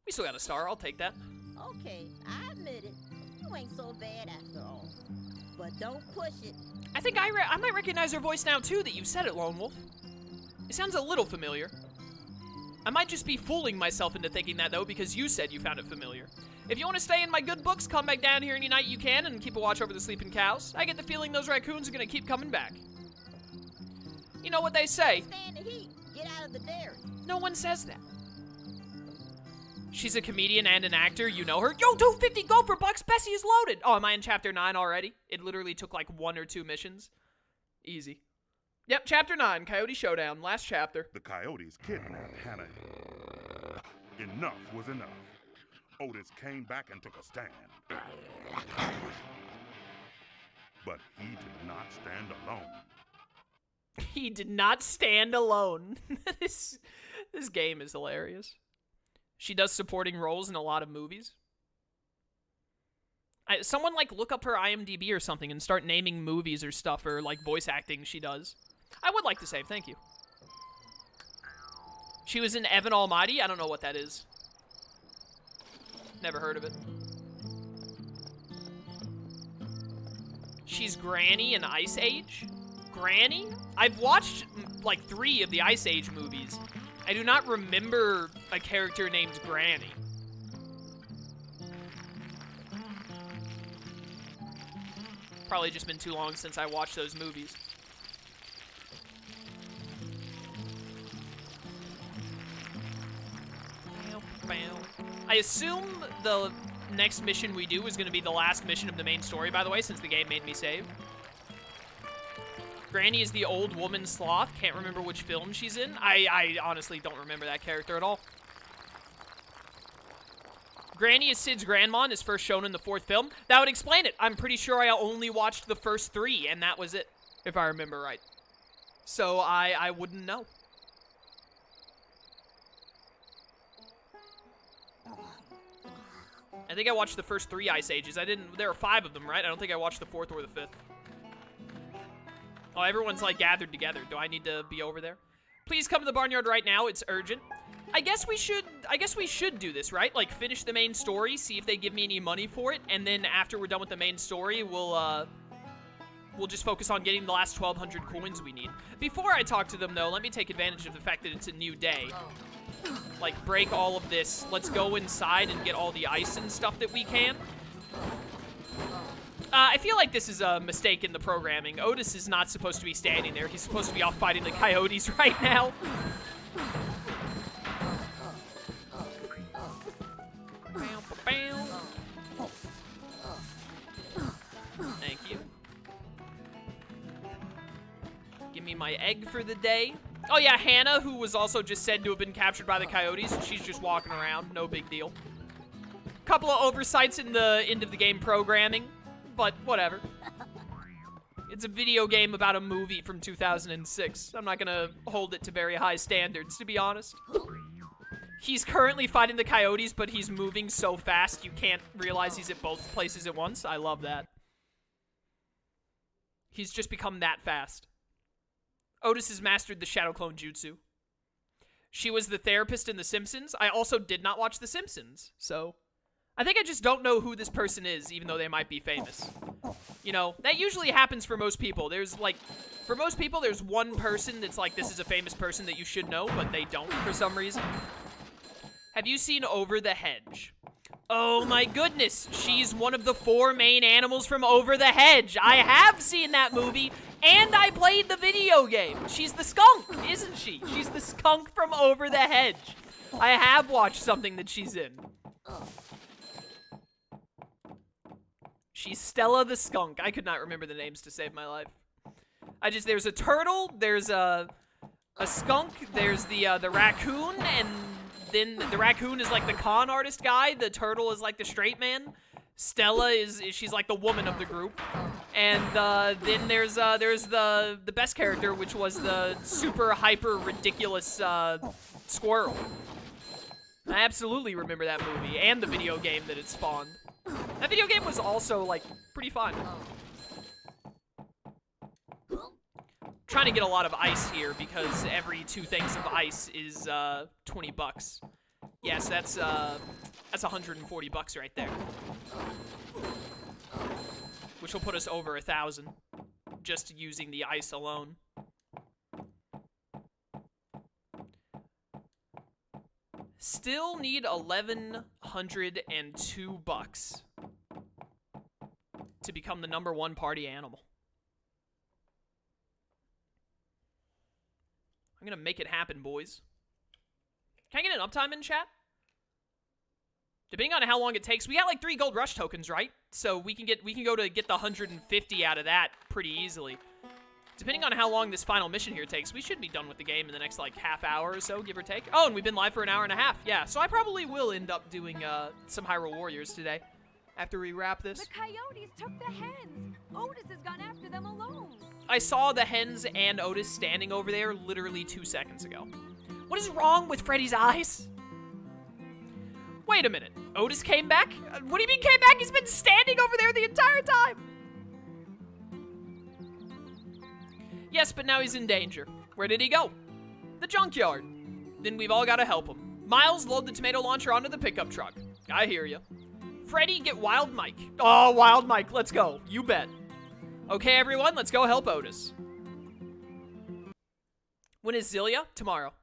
We still got a star. I'll take that. Okay, I admit it. You ain't so bad after all. But don't push it. I think I might recognize her voice now, too, that you said it, Lone Wolf. It sounds a little familiar. I might just be fooling myself into thinking that, though, because you said you found it familiar. If you want to stay in my good books, come back down here any night you can and keep a watch over the sleeping cows. I get the feeling those raccoons are going to keep coming back. You know what they say. Stand the heat. Get out of the dairy. No one says that. She's a comedian and an actor. You know her. Yo, 250 go for bucks. Bessie is loaded. Oh, am I in chapter 9 already? It literally took like 1 or 2 missions. Easy. Yep, chapter 9, Coyote Showdown, last chapter. The coyotes kidnapped Hannah. Enough was enough. Otis came back and took a stand. But he did not stand alone. He did not stand alone. This game is hilarious. She does supporting roles in a lot of movies. Someone, like, look up her IMDb or something and start naming movies or stuff or, like, voice acting she does. I would like to save, thank you. She was in Evan Almighty? I don't know what that is. Never heard of it. She's Granny in Ice Age? Granny? I've watched, like, 3 of the Ice Age movies. I do not remember a character named Granny. Probably just been too long since I watched those movies. I assume the next mission we do is going to be the last mission of the main story, by the way, since the game made me save. Granny is the old woman sloth. Can't remember which film she's in. I honestly don't remember that character at all. Granny is Sid's grandma and is first shown in the 4th film. That would explain it. I'm pretty sure I only watched the first 3, and that was it, if I remember right. So I wouldn't know. I think I watched the first 3 Ice Ages. There are 5 of them, right? I don't think I watched the 4th or the 5th. Oh, everyone's, like, gathered together. Do I need to be over there? Please come to the barnyard right now. It's urgent. I guess we should do this, right? Like, finish the main story, see if they give me any money for it, and then after we're done with the main story, we'll just focus on getting the last 1,200 coins we need. Before I talk to them, though, let me take advantage of the fact that it's a new day. Like, break all of this. Let's go inside and get all the ice and stuff that we can. I feel like this is a mistake in the programming. Otis is not supposed to be standing there. He's supposed to be off fighting the coyotes right now. Thank you. Give me my egg for the day. Oh yeah, Hannah, who was also just said to have been captured by the coyotes. She's just walking around. No big deal. Couple of oversights in the end of the game programming, but whatever. It's a video game about a movie from 2006. I'm not gonna hold it to very high standards, to be honest. He's currently fighting the coyotes, but he's moving so fast you can't realize he's at both places at once. I love that. He's just become that fast. Otis has mastered the Shadow Clone Jutsu. She was the therapist in The Simpsons. I also did not watch The Simpsons, so I think I just don't know who this person is, even though they might be famous. You know, that usually happens for most people. For most people, there's one person that's like, this is a famous person that you should know, but they don't for some reason. Have you seen Over the Hedge? Oh my goodness, she's one of the 4 main animals from Over the Hedge. I have seen that movie, and I played the video game. She's the skunk, isn't she? She's the skunk from Over the Hedge. I have watched something that she's in. She's Stella the skunk. I could not remember the names to save my life. There's a turtle, there's a skunk, there's the raccoon, and then the raccoon is like the con artist guy, the turtle is like the straight man, Stella she's like the woman of the group, and then there's the best character, which was the super hyper ridiculous squirrel. I absolutely remember that movie and the video game that it spawned. That video game was also like pretty fun. Trying to get a lot of ice here because every 2 things of ice is 20 bucks. Yes, that's 140 bucks right there. Which will put us over 1,000 just using the ice alone. Still need 1,102 bucks to become the #1 party animal. I'm gonna make it happen, boys. Can I get an uptime in chat? Depending on how long it takes, we got like 3 gold rush tokens, right? So we can go to get the 150 out of that pretty easily. Depending on how long this final mission here takes, we should be done with the game in the next like half hour or so, give or take. Oh, and we've been live for an hour and a half. Yeah, so I probably will end up doing some Hyrule Warriors today after we wrap this. The Coyotes took the hens. Otis has gone after them alone. I saw the hens and Otis standing over there literally 2 seconds ago. What is wrong with Freddy's eyes? Wait a minute. Otis came back? What do you mean came back? He's been standing over there the entire time. Yes, but now he's in danger. Where did he go? The junkyard. Then we've all got to help him. Miles, load the tomato launcher onto the pickup truck. I hear you. Freddy, get Wild Mike. Oh, Wild Mike, let's go. You bet. Okay, everyone, let's go help Otis. When is Zillia? Tomorrow.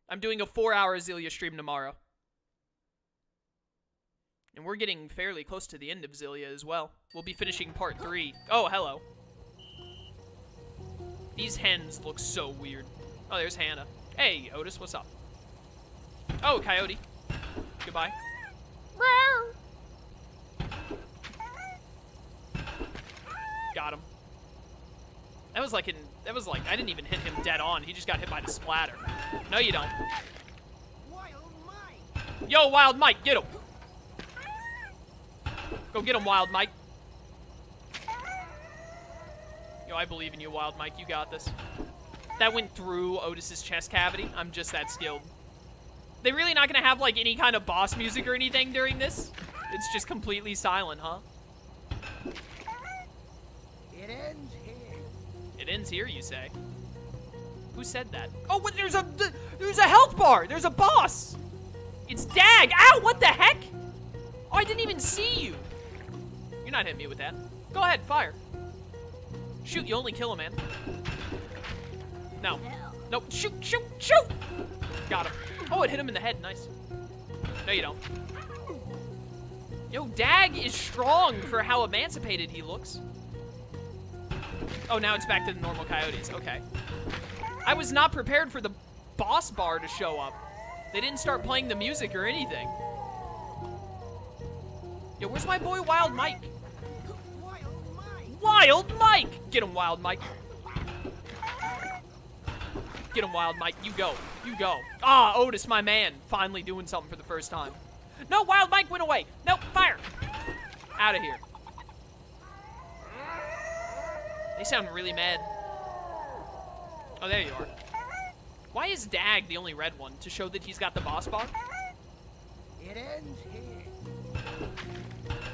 I'm doing a 4-hour Zillia stream tomorrow. And we're getting fairly close to the end of Zillia as well. We'll be finishing part 3. Oh, hello. These hens look so weird. Oh, there's Hannah. Hey, Otis, what's up? Oh, Coyote. Goodbye. Got him. That was like, I didn't even hit him dead on. He just got hit by the splatter. No, you don't. Yo, Wild Mike, get him. Go get him, Wild Mike. Yo, I believe in you, Wild Mike. You got this. That went through Otis's chest cavity. I'm just that skilled. They really not gonna have, like, any kind of boss music or anything during this? It's just completely silent, huh? It ends here. It ends here, you say? Who said that? Oh, what, there's a health bar! There's a boss! It's Dag! Ow, what the heck? Oh, I didn't even see you! You're not hitting me with that. Go ahead, fire. Shoot, you only kill a man. No. Nope. Shoot, shoot, shoot! Got him. Oh, it hit him in the head. Nice. No, you don't. Yo, Dag is strong for how emancipated he looks. Oh, now it's back to the normal Coyotes. Okay. I was not prepared for the boss bar to show up. They didn't start playing the music or anything. Yo, where's my boy Wild Mike? Wild Mike! Get him, Wild Mike. Get him, Wild Mike. You go. You go. Ah, Otis, my man. Finally doing something for the first time. No, Wild Mike went away. Nope, fire. Out of here. They sound really mad. Oh, there you are. Why is Dag the only red one? To show that he's got the boss bar? It ends here.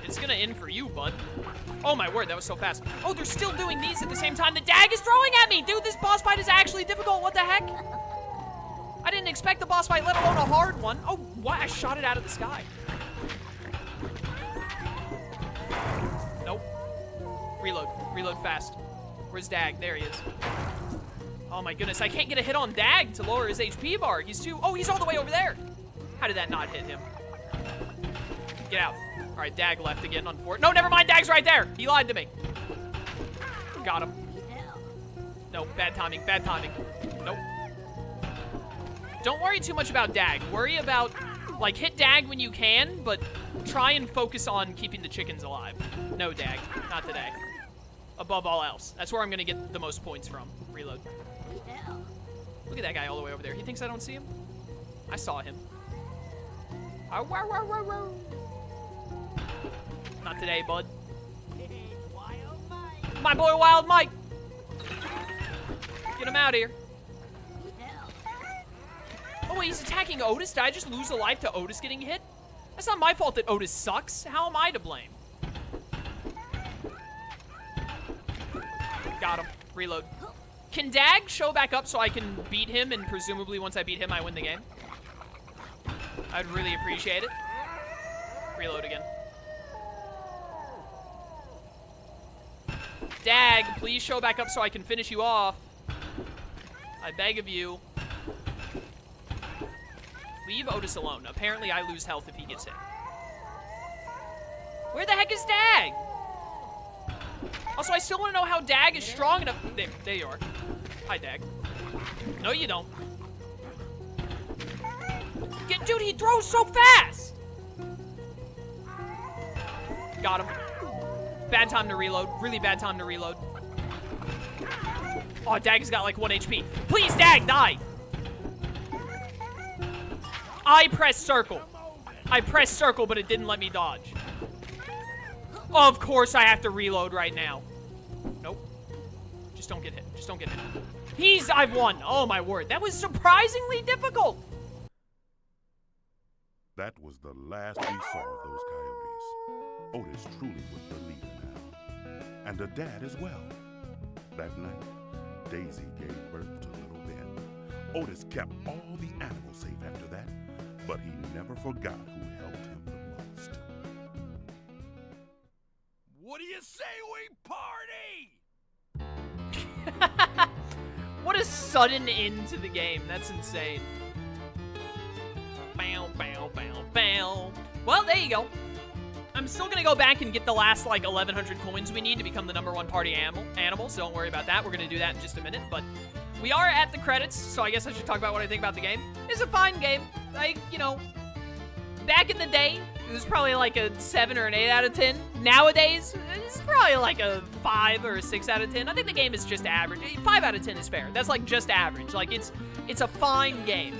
It's gonna end for you, bud. Oh my word, that was so fast. Oh, they're still doing these at the same time the Dag is throwing at me! Dude, this boss fight is actually difficult. What the heck? I didn't expect the boss fight, let alone a hard one. Oh, why? I shot it out of the sky. Nope. Reload. Reload fast. Where's Dag? There he is. Oh my goodness, I can't get a hit on Dag to lower his HP bar. He's too... Oh, he's all the way over there. How did that not hit him? Get out. All right, Dag left again, unfortunately. No, never mind, Dag's right there. He lied to me. Got him. No, bad timing, bad timing. Nope. Don't worry too much about Dag. Worry about, like, hit Dag when you can, but try and focus on keeping the chickens alive. No, Dag, not today. Above all else. That's where I'm gonna get the most points from. Reload. Look at that guy all the way over there. He thinks I don't see him? I saw him. Not today, bud. My boy Wild Mike! Get him out of here. Oh wait, he's attacking Otis? Did I just lose a life to Otis getting hit? That's not my fault that Otis sucks. How am I to blame? Got him. Reload. Can Dag show back up so I can beat him, and presumably once I beat him, I win the game? I'd really appreciate it. Reload again. Dag, please show back up so I can finish you off. I beg of you. Leave Otis alone. Apparently I lose health if he gets hit. Where the heck is Dag? Also, I still want to know how Dag is strong enough. There you are. Hi, Dag. No, you don't. Dude, he throws so fast! Got him. Bad time to reload. Really bad time to reload. Oh, Dag has got like 1 HP. Please, Dag, die! I pressed circle. I pressed circle, but it didn't let me dodge. Of course I have to reload right now. Nope. Just don't get hit. Just don't get hit. I've won. Oh my word. That was surprisingly difficult. That was the last we saw of those coyotes. Otis truly was the leader now. And a dad as well. That night, Daisy gave birth to little Ben. Otis kept all the animals safe after that, but he never forgot who helped him the most. What do you say we party? What a sudden end to the game. That's insane. Bow, bow, bow, bow. Well, there you go. I'm still gonna go back and get the last, like, 1,100 coins we need to become the #1 party animal, so don't worry about that. We're gonna do that in just a minute, but we are at the credits, so I guess I should talk about what I think about the game. It's a fine game. Like, you know, back in the day, it was probably like a 7 or an 8 out of 10. Nowadays, it's probably like a 5 or a 6 out of 10. I think the game is just average. 5 out of 10 is fair. That's like just average. Like, it's a fine game.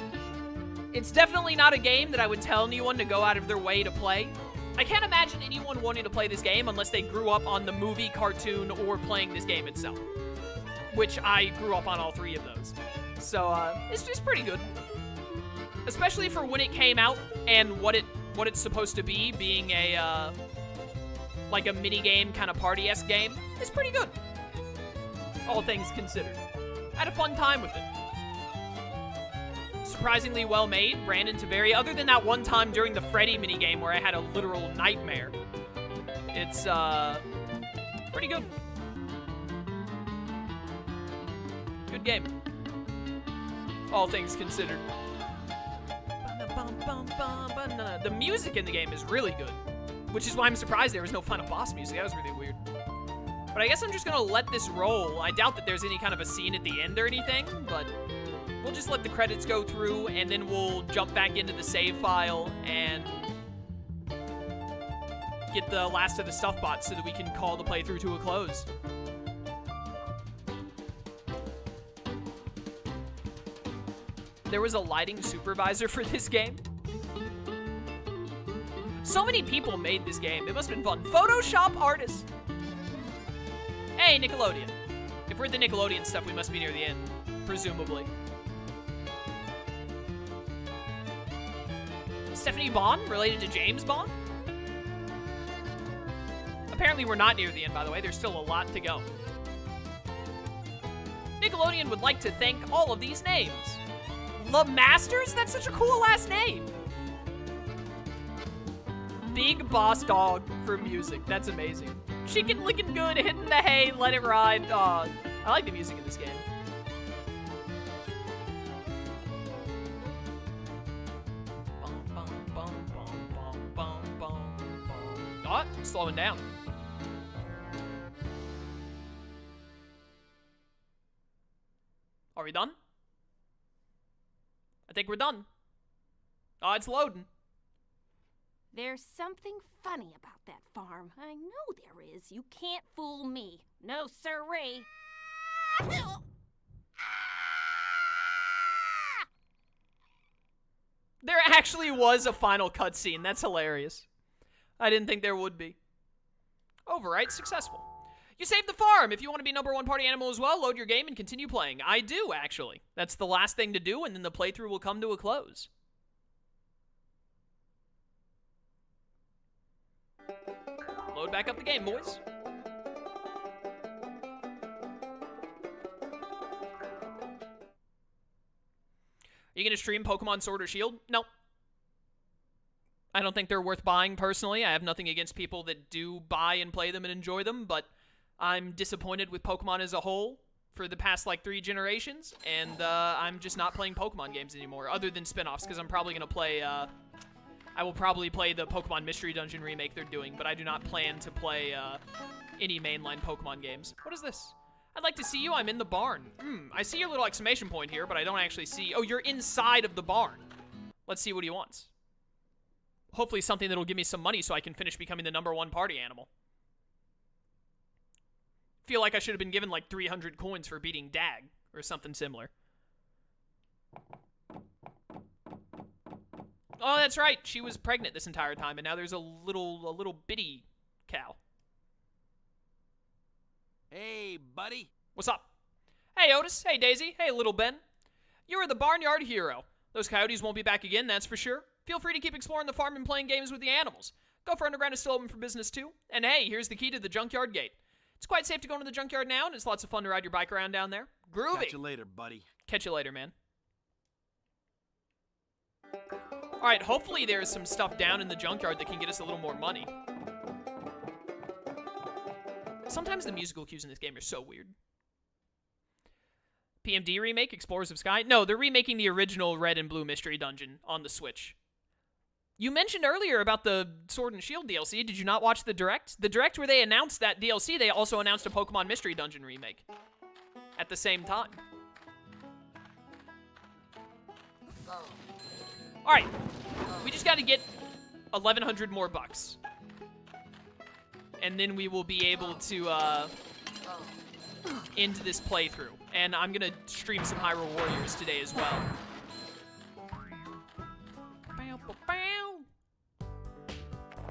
It's definitely not a game that I would tell anyone to go out of their way to play. I can't imagine anyone wanting to play this game unless they grew up on the movie, cartoon, or playing this game itself. Which I grew up on all 3 of those. So, it's just pretty good. Especially for when it came out and what it's supposed to be, being a, like a mini-game kind of party-esque game. It's pretty good. All things considered. I had a fun time with it. Surprisingly well made, ran into other than that one time during the Freddy minigame where I had a literal nightmare. It's, pretty good. Good game. All things considered. The music in the game is really good, which is why I'm surprised there was no final boss music. That was really weird. But I guess I'm just gonna let this roll. I doubt that there's any kind of a scene at the end or anything, but we'll just let the credits go through, and then we'll jump back into the save file and get the last of the stuff bots so that we can call the playthrough to a close. There was a lighting supervisor for this game. So many people made this game. It must have been fun. Photoshop artist. Hey, Nickelodeon. If we're at the Nickelodeon stuff, we must be near the end, presumably. Stephanie Bond, related to James Bond? Apparently we're not near the end, by the way. There's still a lot to go. Nickelodeon would like to thank all of these names. La Masters? That's such a cool last name. Big Boss Dog for music. That's amazing. Chicken licking good, hitting the hay, let it ride. I like the music in this game. Oh, slowing down. Are we done? I think we're done. Oh, it's loading. There's something funny about that farm. I know there is. You can't fool me. No siree. There actually was a final cutscene. That's hilarious. I didn't think there would be. Overwrite successful. You saved the farm. If you want to be #1 party animal as well, load your game and continue playing. I do, actually. That's the last thing to do, and then the playthrough will come to a close. Load back up the game, boys. Are you going to stream Pokemon Sword or Shield? No. I don't think they're worth buying personally. I have nothing against people that do buy and play them and enjoy them, but I'm disappointed with Pokemon as a whole for the past, like, 3 generations, and I'm just not playing Pokemon games anymore, other than spin-offs, because I'm probably going to play, I will probably play the Pokemon Mystery Dungeon remake they're doing, but I do not plan to play any mainline Pokemon games. What is this? I'd like to see you. I'm in the barn. I see your little exclamation point here, but I don't actually see... Oh, you're inside of the barn. Let's see what he wants. Hopefully something that'll give me some money so I can finish becoming the #1 party animal. Feel like I should have been given like 300 coins for beating Dag or something similar. Oh, that's right. She was pregnant this entire time, and now there's a little bitty cow. Hey, buddy. What's up? Hey, Otis. Hey, Daisy. Hey, little Ben. You are the Barnyard hero. Those coyotes won't be back again, that's for sure. Feel free to keep exploring the farm and playing games with the animals. Gopher Underground is still open for business, too. And hey, here's the key to the junkyard gate. It's quite safe to go into the junkyard now, and it's lots of fun to ride your bike around down there. Groovy. Catch you later, buddy. Catch you later, man. Alright, hopefully there's some stuff down in the junkyard that can get us a little more money. Sometimes the musical cues in this game are so weird. PMD remake, Explorers of Sky? No, they're remaking the original Red and Blue Mystery Dungeon on the Switch. You mentioned earlier about the Sword and Shield DLC. Did you not watch the Direct? The Direct where they announced that DLC, they also announced a Pokemon Mystery Dungeon remake. At the same time. Alright. We just gotta get 1,100 more bucks. And then we will be able to, end this playthrough. And I'm gonna stream some Hyrule Warriors today as well.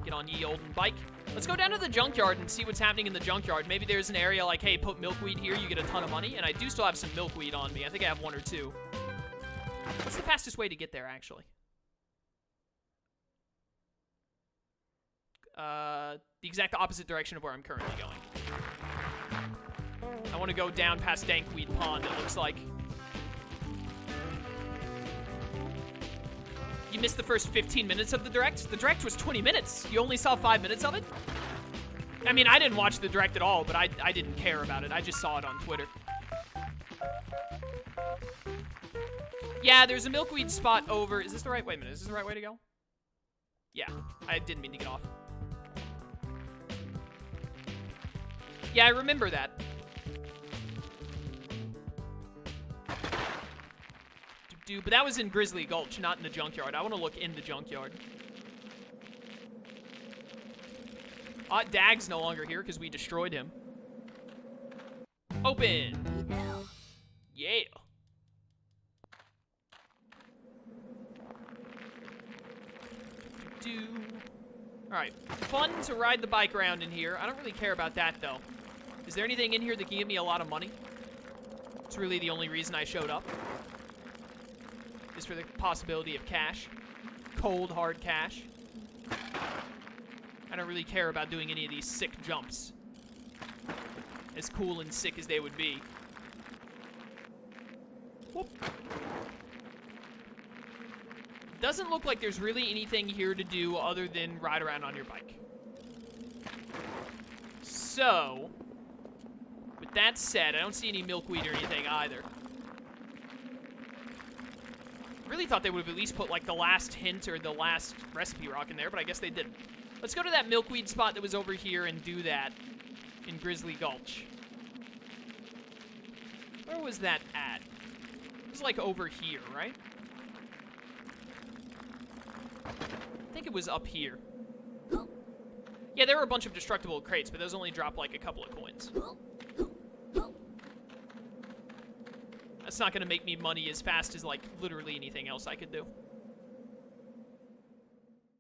Get on ye olden bike. Let's go down to the junkyard and see what's happening in the junkyard. Maybe there's an area like, hey, put milkweed here, you get a ton of money. And I do still have some milkweed on me. I think I have 1 or 2. What's the fastest way to get there, actually? The exact opposite direction of where I'm currently going. I want to go down past Dankweed Pond, it looks like. You missed the first 15 minutes of the Direct? The Direct was 20 minutes. You only saw 5 minutes of it? I mean, I didn't watch the Direct at all, but I didn't care about it. I just saw it on Twitter. Yeah, there's a milkweed spot over... Is this the right way? Wait a minute. Is this the right way to go? Yeah, I didn't mean to get off. Yeah, I remember that. But that was in Grizzly Gulch, not in the junkyard. I want to look in the junkyard. Dag's no longer here because we destroyed him. Open. Yeah. Alright. Fun to ride the bike around in here. I don't really care about that, though. Is there anything in here that can give me a lot of money? It's really the only reason I showed up. Is for the possibility of cash. Cold, hard cash. I don't really care about doing any of these sick jumps. As cool and sick as they would be. Whoop. Doesn't look like there's really anything here to do other than ride around on your bike. So, with that said, I don't see any milkweed or anything either. Really thought they would have at least put like the last hint or the last recipe rock in there, but I guess they didn't. Let's go to that milkweed spot that was over here and do that in Grizzly Gulch. Where was that at? It was like over here, right? I think it was up here. Yeah, there were a bunch of destructible crates, but those only drop like a couple of coins. That's not going to make me money as fast as, like, literally anything else I could do.